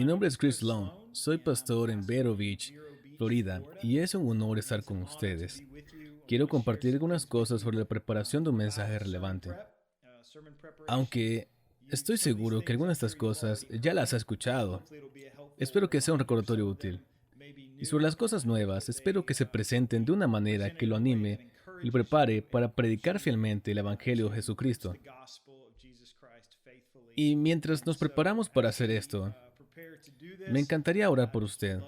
nombre es Chris Sloan. Soy pastor en Vero Beach, Florida, y es un honor estar con ustedes. Quiero compartir algunas cosas sobre la preparación de un mensaje relevante. Aunque estoy seguro que algunas de estas cosas ya las ha escuchado, espero que sea un recordatorio útil. Y sobre las cosas nuevas, espero que se presenten de una manera que lo anime y lo prepare para predicar fielmente el Evangelio de Jesucristo. Y mientras nos preparamos para hacer esto, me encantaría orar por usted,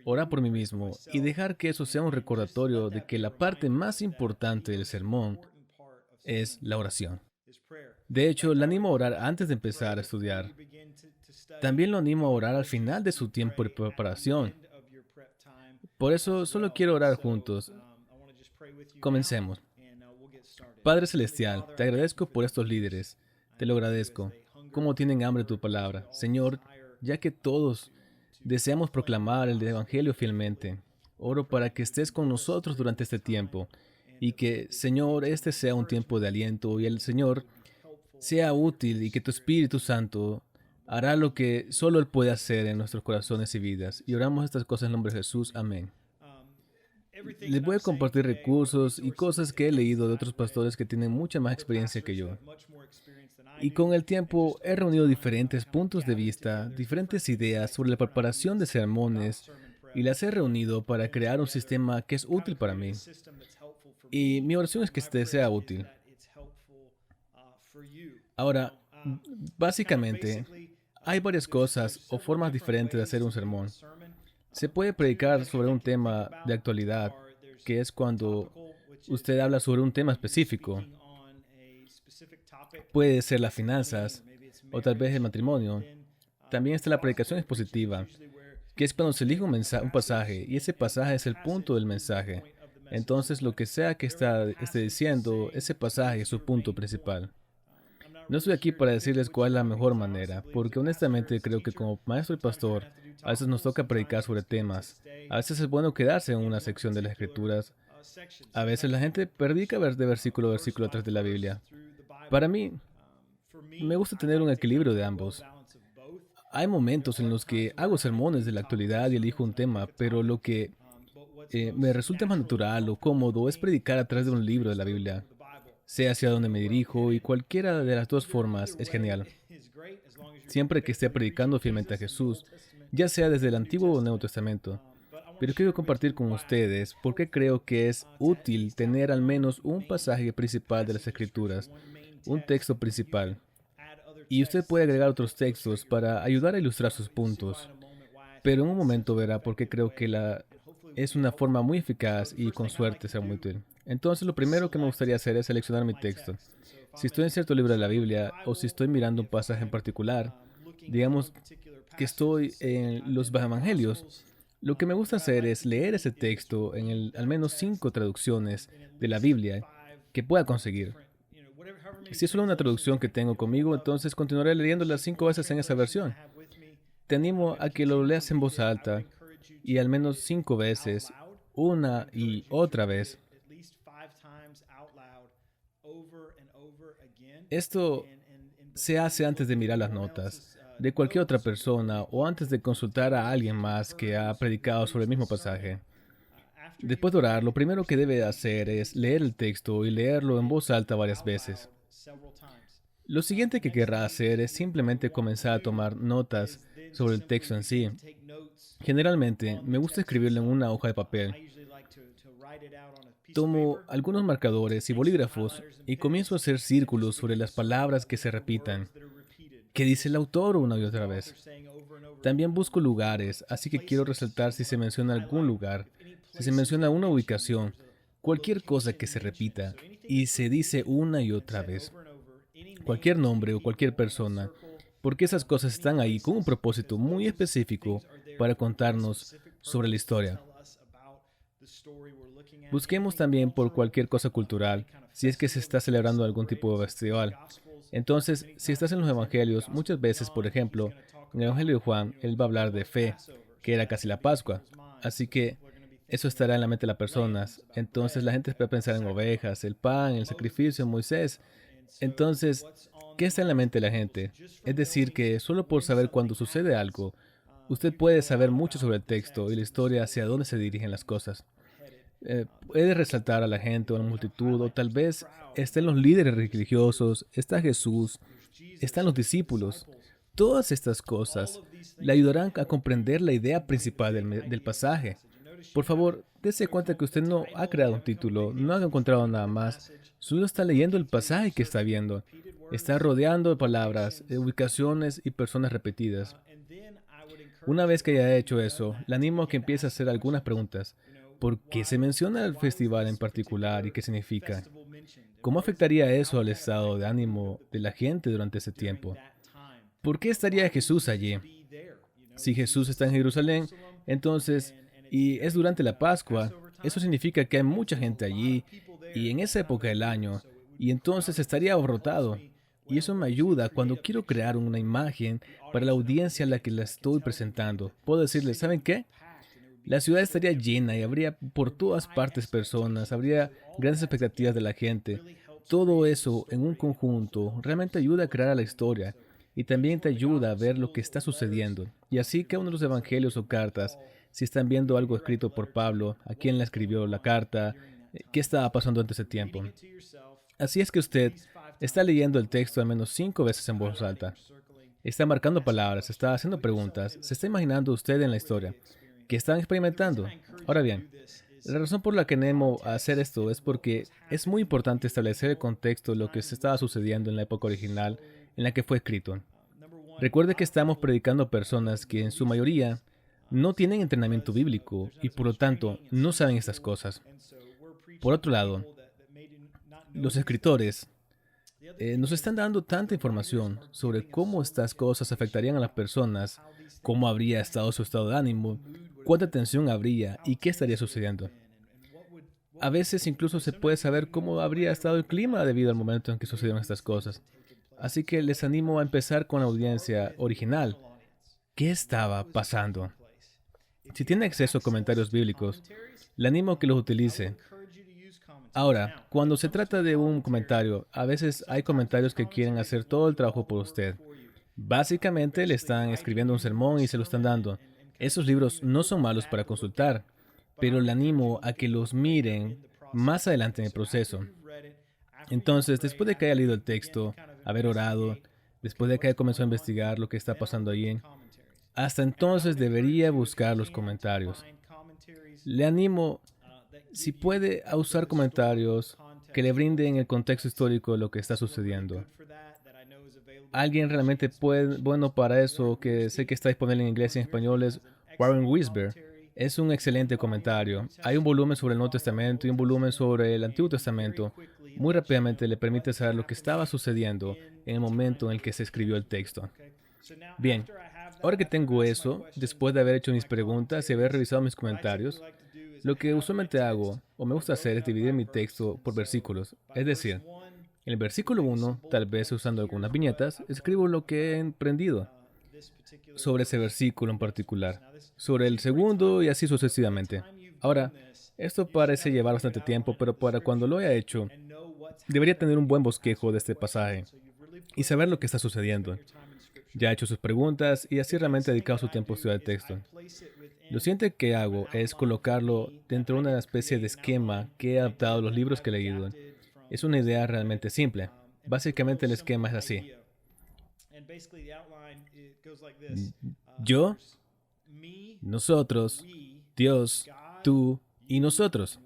orar por mí mismo y dejar que eso sea un recordatorio de que la parte más importante del sermón es la oración. De hecho, le animo a orar antes de empezar a estudiar. También lo animo a orar al final de su tiempo de preparación. Por eso, solo quiero orar juntos. Comencemos. Padre Celestial, te agradezco por estos líderes. Te lo agradezco. Cómo tienen hambre de tu palabra. Señor, ya que todos deseamos proclamar el Evangelio fielmente, oro para que estés con nosotros durante este tiempo y que, Señor, este sea un tiempo de aliento y el Señor sea útil y que tu Espíritu Santo hará lo que solo Él puede hacer en nuestros corazones y vidas. Y oramos estas cosas en nombre de Jesús. Amén. Les voy a compartir recursos y cosas que he leído de otros pastores que tienen mucha más experiencia que yo. Y con el tiempo he reunido diferentes puntos de vista, diferentes ideas sobre la preparación de sermones y las he reunido para crear un sistema que es útil para mí. Y mi oración es que este sea útil. Ahora, básicamente, hay varias cosas o formas diferentes de hacer un sermón. Se puede predicar sobre un tema de actualidad, que es cuando usted habla sobre un tema específico. Puede ser las finanzas o tal vez el matrimonio. También está la predicación expositiva, que es cuando se elige un pasaje y ese pasaje es el punto del mensaje. Entonces, lo que sea que esté diciendo, ese pasaje es su punto principal. No estoy aquí para decirles cuál es la mejor manera, porque honestamente creo que como maestro y pastor, a veces nos toca predicar sobre temas. A veces es bueno quedarse en una sección de las Escrituras. A veces la gente predica de versículo a versículo atrás de la Biblia. Para mí, me gusta tener un equilibrio de ambos. Hay momentos en los que hago sermones de la actualidad y elijo un tema, pero lo que me resulta más natural o cómodo es predicar a través de un libro de la Biblia. Sé hacia dónde me dirijo y cualquiera de las dos formas es genial. Siempre que esté predicando fielmente a Jesús, ya sea desde el Antiguo o el Nuevo Testamento. Pero quiero compartir con ustedes por qué creo que es útil tener al menos un pasaje principal de las Escrituras, un texto principal. Y usted puede agregar otros textos para ayudar a ilustrar sus puntos. Pero en un momento verá por qué creo que es una forma muy eficaz y con suerte será muy útil. Entonces, lo primero que me gustaría hacer es seleccionar mi texto. Si estoy en cierto libro de la Biblia o si estoy mirando un pasaje en particular, digamos que estoy en los Evangelios, lo que me gusta hacer es leer ese texto en al menos 5 traducciones de la Biblia que pueda conseguir. Si es solo una traducción que tengo conmigo, entonces continuaré leyéndola 5 veces en esa versión. Te animo a que lo leas en voz alta y al menos 5 veces, una y otra vez. Esto se hace antes de mirar las notas de cualquier otra persona o antes de consultar a alguien más que ha predicado sobre el mismo pasaje. Después de orar, lo primero que debe hacer es leer el texto y leerlo en voz alta varias veces. Lo siguiente que querrá hacer es simplemente comenzar a tomar notas sobre el texto en sí. Generalmente, me gusta escribirlo en una hoja de papel. Tomo algunos marcadores y bolígrafos y comienzo a hacer círculos sobre las palabras que se repitan, que dice el autor una y otra vez. También busco lugares, así que quiero resaltar si se menciona algún lugar, si se menciona una ubicación, cualquier cosa que se repita y se dice una y otra vez, cualquier nombre o cualquier persona, porque esas cosas están ahí con un propósito muy específico para contarnos sobre la historia. Busquemos también por cualquier cosa cultural, si es que se está celebrando algún tipo de festival. Entonces, si estás en los evangelios, muchas veces, por ejemplo, en el Evangelio de Juan, él va a hablar de fe, que era casi la Pascua. Así que eso estará en la mente de las personas. Entonces la gente va a pensar en ovejas, el pan, el sacrificio, Moisés. Entonces, ¿qué está en la mente de la gente? Es decir, que solo por saber cuándo sucede algo, Usted puede saber mucho sobre el texto y la historia hacia dónde se dirigen las cosas. Puede resaltar a la gente o a la multitud, o tal vez estén los líderes religiosos, está Jesús, están los discípulos. Todas estas cosas le ayudarán a comprender la idea principal del pasaje. Por favor, dése cuenta que usted no ha creado un título, no ha encontrado nada más. Solo está leyendo el pasaje que está viendo. Está rodeando de palabras, ubicaciones y personas repetidas. Una vez que haya hecho eso, le animo a que empiece a hacer algunas preguntas. ¿Por qué se menciona el festival en particular y qué significa? ¿Cómo afectaría eso al estado de ánimo de la gente durante ese tiempo? ¿Por qué estaría Jesús allí? Si Jesús está en Jerusalén, entonces, y es durante la Pascua, eso significa que hay mucha gente allí y en esa época del año, y entonces estaría abarrotado. Y eso me ayuda cuando quiero crear una imagen para la audiencia a la que la estoy presentando. Puedo decirles, ¿saben qué? La ciudad estaría llena y habría por todas partes personas, habría grandes expectativas de la gente. Todo eso en un conjunto realmente ayuda a crear la historia y también te ayuda a ver lo que está sucediendo. Y así que uno de los evangelios o cartas, si están viendo algo escrito por Pablo, a quién le escribió la carta, qué estaba pasando antes de tiempo. Así es que usted está leyendo el texto al menos 5 veces en voz alta. Está marcando palabras, está haciendo preguntas, se está imaginando usted en la historia. ¿Qué están experimentando? Ahora bien, la razón por la que animo a hacer esto es porque es muy importante establecer el contexto de lo que se estaba sucediendo en la época original en la que fue escrito. Recuerde que estamos predicando a personas que en su mayoría no tienen entrenamiento bíblico y por lo tanto no saben estas cosas. Por otro lado, los escritores nos están dando tanta información sobre cómo estas cosas afectarían a las personas, cómo habría estado su estado de ánimo, cuánta tensión habría y qué estaría sucediendo. A veces incluso se puede saber cómo habría estado el clima debido al momento en que sucedieron estas cosas. Así que les animo a empezar con la audiencia original. ¿Qué estaba pasando? Si tiene acceso a comentarios bíblicos, le animo a que los utilice. Ahora, cuando se trata de un comentario, a veces hay comentarios que quieren hacer todo el trabajo por usted. Básicamente le están escribiendo un sermón y se lo están dando. Esos libros no son malos para consultar, pero le animo a que los miren más adelante en el proceso. Entonces, después de que haya leído el texto, haber orado, después de que haya comenzado a investigar lo que está pasando allí, hasta entonces debería buscar los comentarios. Le animo, si puede, a usar comentarios que le brinden el contexto histórico de lo que está sucediendo. Alguien realmente bueno para eso, que sé que está disponible en inglés y en español, es Warren Wiersbe. Es un excelente comentario. Hay un volumen sobre el Nuevo Testamento y un volumen sobre el Antiguo Testamento. Muy rápidamente le permite saber lo que estaba sucediendo en el momento en el que se escribió el texto. Bien, ahora que tengo eso, después de haber hecho mis preguntas y haber revisado mis comentarios, lo que usualmente hago, o me gusta hacer, es dividir mi texto por versículos. Es decir, en el versículo 1, tal vez usando algunas viñetas, escribo lo que he emprendido sobre ese versículo en particular, sobre el segundo y así sucesivamente. Ahora, esto parece llevar bastante tiempo, pero para cuando lo haya hecho, debería tener un buen bosquejo de este pasaje y saber lo que está sucediendo. Ya ha hecho sus preguntas y así realmente ha dedicado su tiempo a estudiar el texto. Lo siguiente que hago es colocarlo dentro de una especie de esquema que he adaptado a los libros que he leído. Es una idea realmente simple. Básicamente el esquema es así. Yo, nosotros, Dios, tú y nosotros.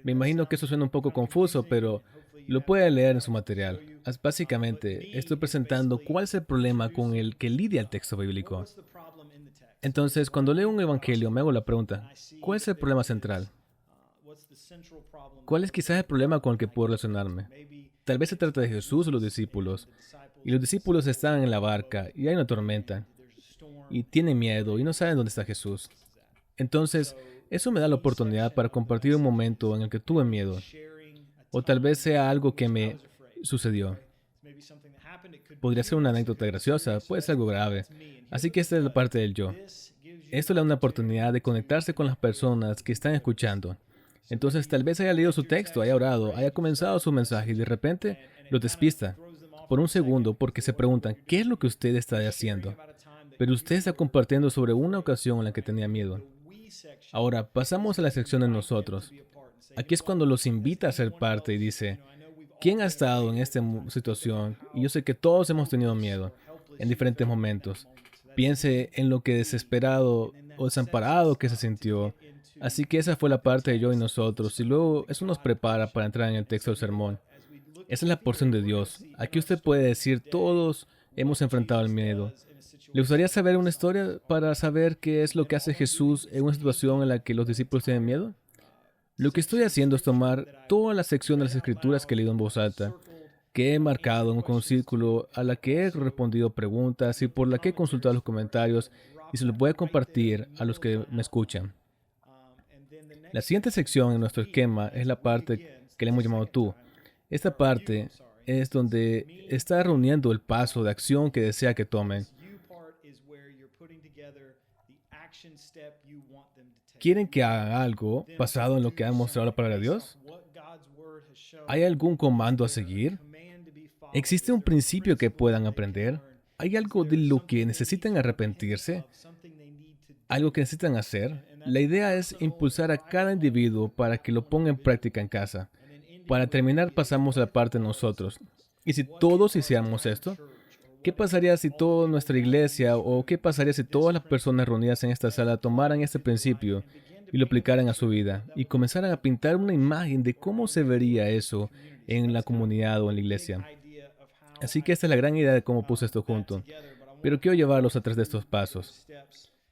Me imagino que eso suena un poco confuso, pero lo puede leer en su material. Básicamente, estoy presentando cuál es el problema con el que lidia el texto bíblico. Entonces, cuando leo un evangelio, me hago la pregunta, ¿cuál es el problema central? ¿Cuál es quizás el problema con el que puedo relacionarme? Tal vez se trata de Jesús o los discípulos. Y los discípulos están en la barca y hay una tormenta. Y tienen miedo y no saben dónde está Jesús. Entonces, eso me da la oportunidad para compartir un momento en el que tuve miedo. O tal vez sea algo que me sucedió. Podría ser una anécdota graciosa, puede ser algo grave. Así que esta es la parte del yo. Esto le da una oportunidad de conectarse con las personas que están escuchando. Entonces, tal vez haya leído su texto, haya orado, haya comenzado su mensaje y de repente lo despista por un segundo porque se preguntan, ¿qué es lo que usted está haciendo? Pero usted está compartiendo sobre una ocasión en la que tenía miedo. Ahora, pasamos a la sección de nosotros. Aquí es cuando los invita a ser parte y dice, ¿quién ha estado en esta situación? Y yo sé que todos hemos tenido miedo en diferentes momentos. Piense en lo que desesperado o desamparado que se sintió. Así que esa fue la parte de yo y nosotros. Y luego eso nos prepara para entrar en el texto del sermón. Esa es la porción de Dios. Aquí usted puede decir, todos hemos enfrentado el miedo. ¿Le gustaría saber una historia para saber qué es lo que hace Jesús en una situación en la que los discípulos tienen miedo? Lo que estoy haciendo es tomar toda la sección de las Escrituras que he leído en voz alta, que he marcado en un círculo, a la que he respondido preguntas y por la que he consultado los comentarios y se los voy a compartir a los que me escuchan. La siguiente sección en nuestro esquema es la parte que le hemos llamado tú. Esta parte es donde está reuniendo el paso de acción que desea que tomen. ¿Quieren que haga algo basado en lo que ha mostrado la palabra de Dios? ¿Hay algún comando a seguir? ¿Existe un principio que puedan aprender? ¿Hay algo de lo que necesitan arrepentirse? ¿Algo que necesitan hacer? La idea es impulsar a cada individuo para que lo ponga en práctica en casa. Para terminar, pasamos a la parte de nosotros. ¿Y si todos hiciéramos esto? ¿Qué pasaría si toda nuestra iglesia o qué pasaría si todas las personas reunidas en esta sala tomaran este principio y lo aplicaran a su vida y comenzaran a pintar una imagen de cómo se vería eso en la comunidad o en la iglesia? Así que esta es la gran idea de cómo puse esto junto. Pero quiero llevarlos a través de estos pasos.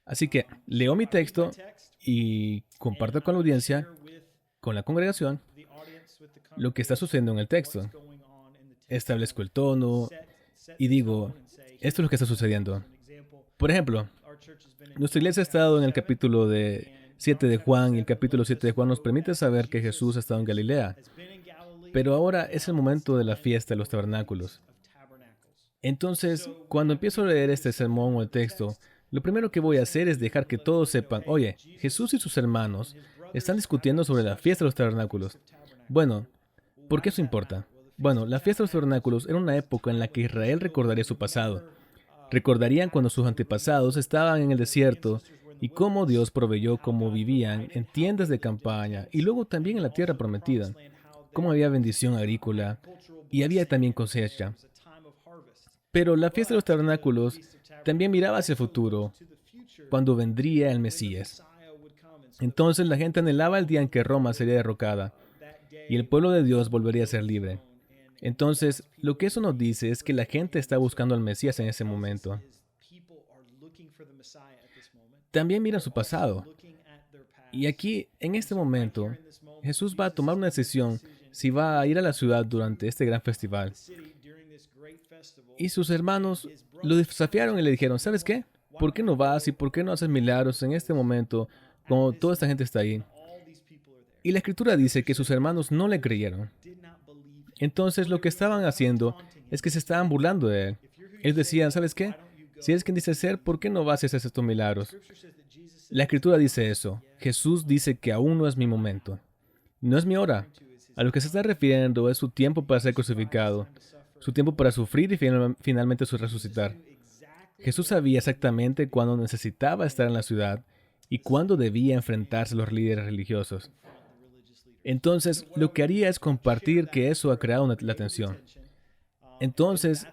Así que leo mi texto y comparto con la audiencia, con la congregación, lo que está sucediendo en el texto. Establezco el tono y digo, esto es lo que está sucediendo. Por ejemplo, nuestra iglesia ha estado en el capítulo 7 de Juan y el capítulo 7 de Juan nos permite saber que Jesús ha estado en Galilea. Pero ahora es el momento de la fiesta de los tabernáculos. Entonces, cuando empiezo a leer este sermón o el texto, lo primero que voy a hacer es dejar que todos sepan, oye, Jesús y sus hermanos están discutiendo sobre la fiesta de los tabernáculos. Bueno, ¿por qué eso importa? Bueno, la fiesta de los tabernáculos era una época en la que Israel recordaría su pasado. Recordarían cuando sus antepasados estaban en el desierto y cómo Dios proveyó cómo vivían en tiendas de campaña y luego también en la tierra prometida, cómo había bendición agrícola y había también cosecha. Pero la fiesta de los tabernáculos también miraba hacia el futuro, cuando vendría el Mesías. Entonces la gente anhelaba el día en que Roma sería derrocada y el pueblo de Dios volvería a ser libre. Entonces, lo que eso nos dice es que la gente está buscando al Mesías en ese momento. También mira su pasado. Y aquí, en este momento, Jesús va a tomar una decisión si va a ir a la ciudad durante este gran festival. Y sus hermanos lo desafiaron y le dijeron, ¿sabes qué? ¿Por qué no vas y por qué no haces milagros en este momento cuando toda esta gente está ahí? Y la Escritura dice que sus hermanos no le creyeron. Entonces lo que estaban haciendo es que se estaban burlando de él. Ellos decían, ¿sabes qué? Si eres quien dice ser, ¿por qué no vas y haces estos milagros? La Escritura dice eso. Jesús dice que aún no es mi momento. No es mi hora. A lo que se está refiriendo es su tiempo para ser crucificado, su tiempo para sufrir y finalmente su resucitar. Jesús sabía exactamente cuándo necesitaba estar en la ciudad y cuándo debía enfrentarse a los líderes religiosos. Entonces, lo que haría es compartir que eso ha creado la tensión. Entonces,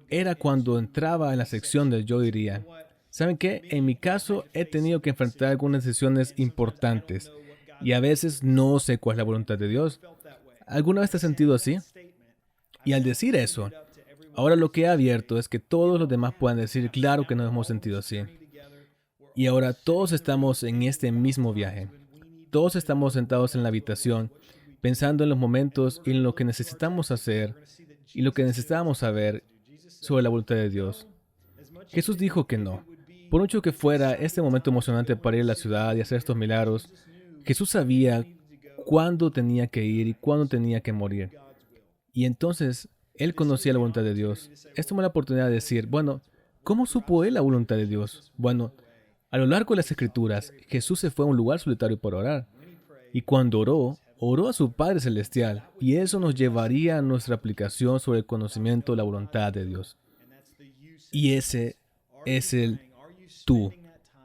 era cuando entraba en la sección del yo diría, ¿saben qué? En mi caso, he tenido que enfrentar algunas decisiones importantes y a veces no sé cuál es la voluntad de Dios. ¿Alguna vez te has sentido así? Y al decir eso, ahora lo que he abierto es que todos los demás puedan decir, claro que nos hemos sentido así. Y ahora todos estamos en este mismo viaje. Todos estamos sentados en la habitación, pensando en los momentos y en lo que necesitamos hacer y lo que necesitábamos saber sobre la voluntad de Dios. Jesús dijo que no. Por mucho que fuera este momento emocionante para ir a la ciudad y hacer estos milagros, Jesús sabía cuándo tenía que ir y cuándo tenía que morir. Y entonces, Él conocía la voluntad de Dios. Esto me da la oportunidad de decir, bueno, ¿cómo supo Él la voluntad de Dios? Bueno, a lo largo de las Escrituras, Jesús se fue a un lugar solitario para orar. Y cuando oró, oró a su Padre Celestial. Y eso nos llevaría a nuestra aplicación sobre el conocimiento de la voluntad de Dios. Y ese es el tú,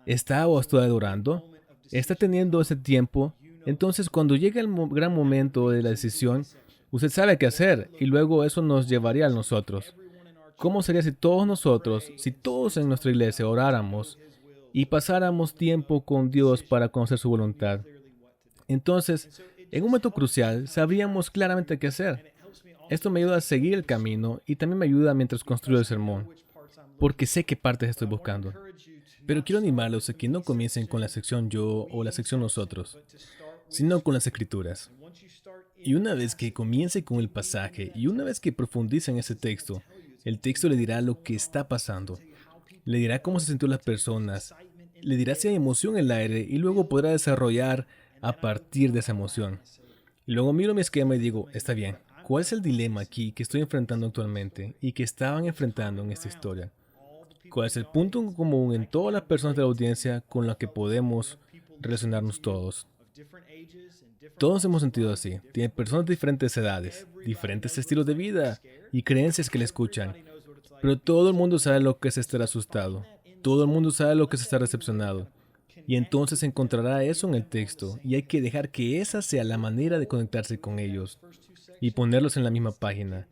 ¿está o estoy adorando? ¿Está teniendo ese tiempo? Entonces, cuando llegue el gran momento de la decisión, usted sabe qué hacer y luego eso nos llevaría a nosotros. ¿Cómo sería si todos nosotros, si todos en nuestra iglesia oráramos y pasáramos tiempo con Dios para conocer su voluntad? Entonces, en un momento crucial, sabríamos claramente qué hacer. Esto me ayuda a seguir el camino y también me ayuda mientras construyo el sermón, porque sé qué partes estoy buscando. Pero quiero animarlos a que no comiencen con la sección yo o la sección nosotros, sino con las escrituras. Y una vez que comience con el pasaje y una vez que profundice en ese texto, el texto le dirá lo que está pasando. Le dirá cómo se sintió las personas, le dirá si hay emoción en el aire y luego podrá desarrollar a partir de esa emoción. Y luego miro mi esquema y digo, está bien, ¿cuál es el dilema aquí que estoy enfrentando actualmente y que estaban enfrentando en esta historia? ¿Cuál es el punto en común en todas las personas de la audiencia con la que podemos relacionarnos todos? Todos hemos sentido así. Tienen personas de diferentes edades, diferentes estilos de vida y creencias que le escuchan. Pero todo el mundo sabe lo que es estar asustado. Todo el mundo sabe lo que es estar decepcionado. Y entonces encontrará eso en el texto y hay que dejar que esa sea la manera de conectarse con ellos y ponerlos en la misma página.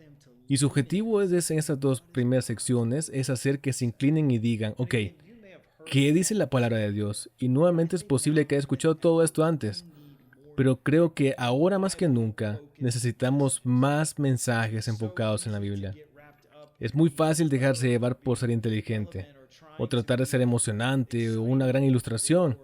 Y su objetivo en estas dos primeras secciones es hacer que se inclinen y digan, ok, ¿qué dice la palabra de Dios? Y nuevamente es posible que haya escuchado todo esto antes, pero creo que ahora más que nunca necesitamos más mensajes enfocados en la Biblia. Es muy fácil dejarse llevar por ser inteligente, o tratar de ser emocionante, o una gran ilustración,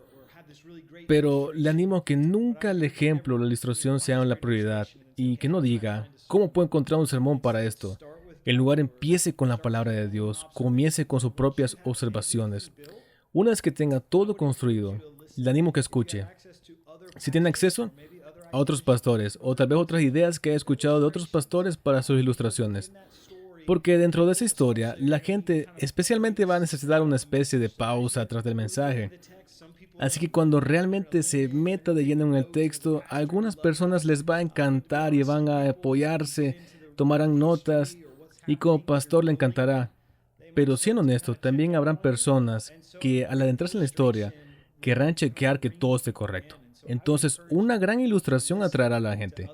pero le animo a que nunca el ejemplo o la ilustración sean la prioridad y que no diga, ¿cómo puedo encontrar un sermón para esto? En lugar, empiece con la palabra de Dios, comience con sus propias observaciones. Una vez que tenga todo construido, le animo a que escuche. Si tiene acceso a otros pastores o tal vez otras ideas que haya escuchado de otros pastores para sus ilustraciones. Porque dentro de esa historia, la gente especialmente va a necesitar una especie de pausa atrás del mensaje. Así que cuando realmente se meta de lleno en el texto, a algunas personas les va a encantar y van a apoyarse, tomarán notas y como pastor le encantará. Pero siendo honesto, también habrán personas que al adentrarse en la historia querrán chequear que todo esté correcto. Entonces, una gran ilustración atraerá a la gente.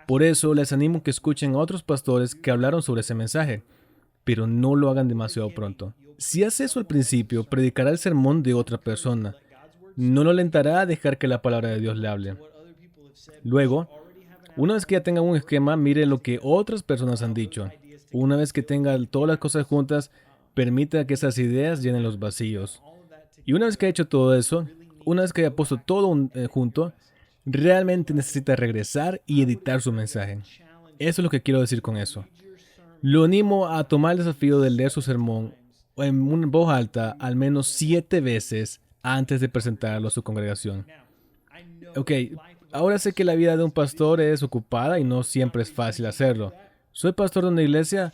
Por eso les animo a que escuchen a otros pastores que hablaron sobre ese mensaje, pero no lo hagan demasiado pronto. Si hace eso al principio, predicará el sermón de otra persona. No lo alentará a dejar que la palabra de Dios le hable. Luego, una vez que ya tenga un esquema, mire lo que otras personas han dicho. Una vez que tenga todas las cosas juntas, permita que esas ideas llenen los vacíos. Y una vez que ha hecho todo eso, una vez que haya puesto todo junto, realmente necesita regresar y editar su mensaje. Eso es lo que quiero decir con eso. Lo animo a tomar el desafío de leer su sermón en una voz alta al menos 7 veces antes de presentarlo a su congregación. Ok, ahora sé que la vida de un pastor es ocupada y no siempre es fácil hacerlo. Soy pastor de una iglesia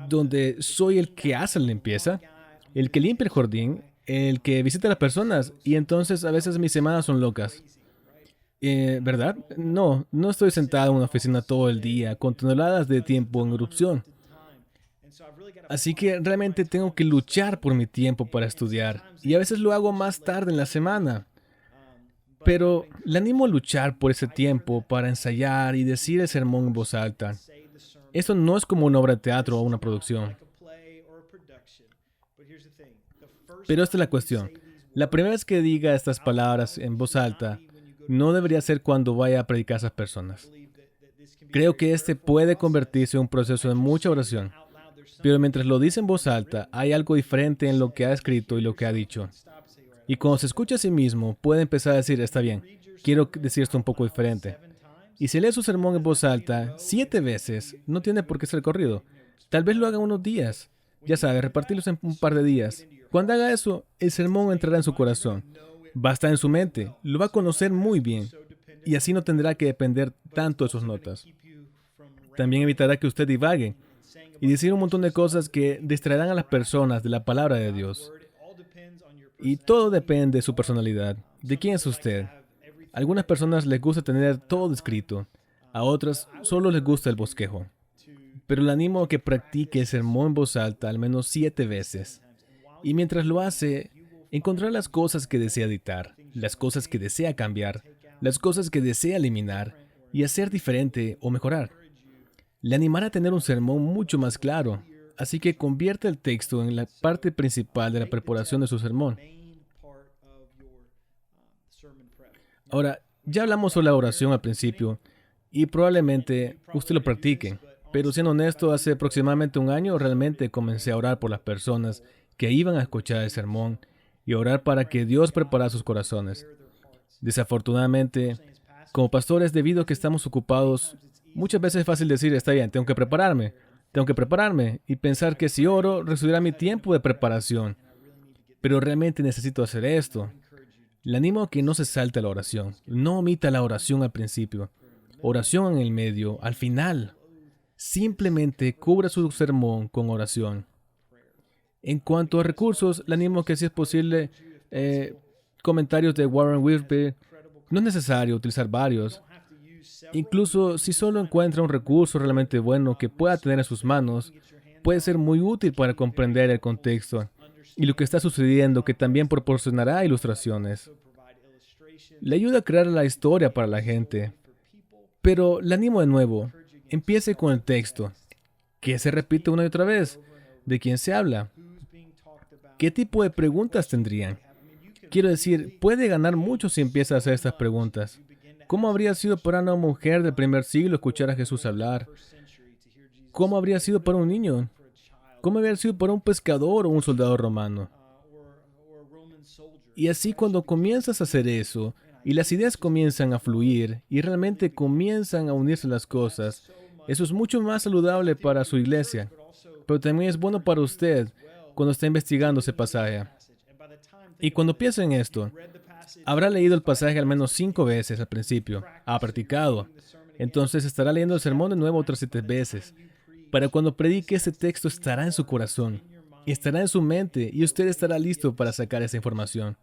donde soy el que hace la limpieza, el que limpia el jardín, el que visita a las personas y entonces a veces mis semanas son locas. ¿Verdad? No estoy sentado en una oficina todo el día con toneladas de tiempo en erupción. Así que realmente tengo que luchar por mi tiempo para estudiar y a veces lo hago más tarde en la semana. Pero le animo a luchar por ese tiempo para ensayar y decir el sermón en voz alta. Esto no es como una obra de teatro o una producción. Pero esta es la cuestión. La primera vez que diga estas palabras en voz alta, no debería ser cuando vaya a predicar a esas personas. Creo que este puede convertirse en un proceso de mucha oración. Pero mientras lo dice en voz alta, hay algo diferente en lo que ha escrito y lo que ha dicho. Y cuando se escucha a sí mismo, puede empezar a decir, está bien, quiero decir esto un poco diferente. Y si lee su sermón en voz alta 7 veces, no tiene por qué ser corrido. Tal vez lo haga unos días. Ya sabe, repartirlos en un par de días. Cuando haga eso, el sermón entrará en su corazón. Va a estar en su mente, lo va a conocer muy bien. Y así no tendrá que depender tanto de sus notas. También evitará que usted divague y decir un montón de cosas que distraerán a las personas de la palabra de Dios. Y todo depende de su personalidad. ¿De quién es usted? A algunas personas les gusta tener todo escrito. A otras solo les gusta el bosquejo. Pero le animo a que practique el sermón en voz alta al menos 7 veces. Y mientras lo hace, Encontrar las cosas que desea editar, las cosas que desea cambiar, las cosas que desea eliminar y hacer diferente o mejorar. Le animará a tener un sermón mucho más claro, así que convierta el texto en la parte principal de la preparación de su sermón. Ahora, ya hablamos sobre la oración al principio y probablemente usted lo practique, pero siendo honesto, hace aproximadamente un año realmente comencé a orar por las personas que iban a escuchar el sermón y a orar para que Dios preparara sus corazones. Desafortunadamente, como pastores, debido a que estamos ocupados, muchas veces es fácil decir, está bien, tengo que prepararme y pensar que si oro, reducirá mi tiempo de preparación. Pero realmente necesito hacer esto. Le animo a que no se salte la oración. No omita la oración al principio. Oración en el medio, al final. Simplemente cubra su sermón con oración. En cuanto a recursos, le animo a que si es posible, comentarios de Warren Wiersbe. No es necesario utilizar varios. Incluso si solo encuentra un recurso realmente bueno que pueda tener en sus manos, puede ser muy útil para comprender el contexto y lo que está sucediendo, que también proporcionará ilustraciones. Le ayuda a crear la historia para la gente. Pero le animo de nuevo, empiece con el texto, que se repite una y otra vez. ¿De quién se habla? ¿Qué tipo de preguntas tendrían? Quiero decir, puede ganar mucho si empieza a hacer estas preguntas. ¿Cómo habría sido para una mujer del primer siglo escuchar a Jesús hablar? ¿Cómo habría sido para un niño? ¿Cómo habría sido para un pescador o un soldado romano? Y así cuando comienzas a hacer eso, y las ideas comienzan a fluir, y realmente comienzan a unirse las cosas, eso es mucho más saludable para su iglesia. Pero también es bueno para usted cuando está investigando ese pasaje. Y cuando piensa en esto, habrá leído el pasaje al menos 5 veces al principio. Ha practicado. Entonces estará leyendo el sermón de nuevo otras 7 veces. Para cuando predique, ese texto estará en su corazón. Estará en su mente y usted estará listo para sacar esa información.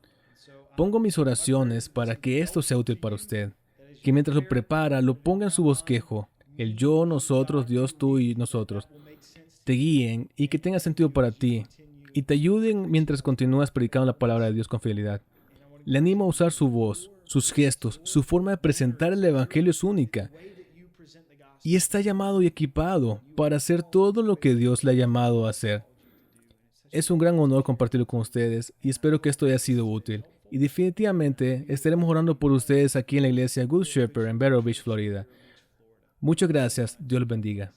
Pongo mis oraciones para que esto sea útil para usted. Que mientras lo prepara, lo ponga en su bosquejo. El yo, nosotros, Dios, tú y nosotros. Te guíen y que tenga sentido para ti. Y te ayuden mientras continúas predicando la palabra de Dios con fidelidad. Le animo a usar su voz, sus gestos, su forma de presentar el Evangelio es única. Y está llamado y equipado para hacer todo lo que Dios le ha llamado a hacer. Es un gran honor compartirlo con ustedes y espero que esto haya sido útil. Y definitivamente estaremos orando por ustedes aquí en la iglesia Good Shepherd en Vero Beach, Florida. Muchas gracias. Dios los bendiga.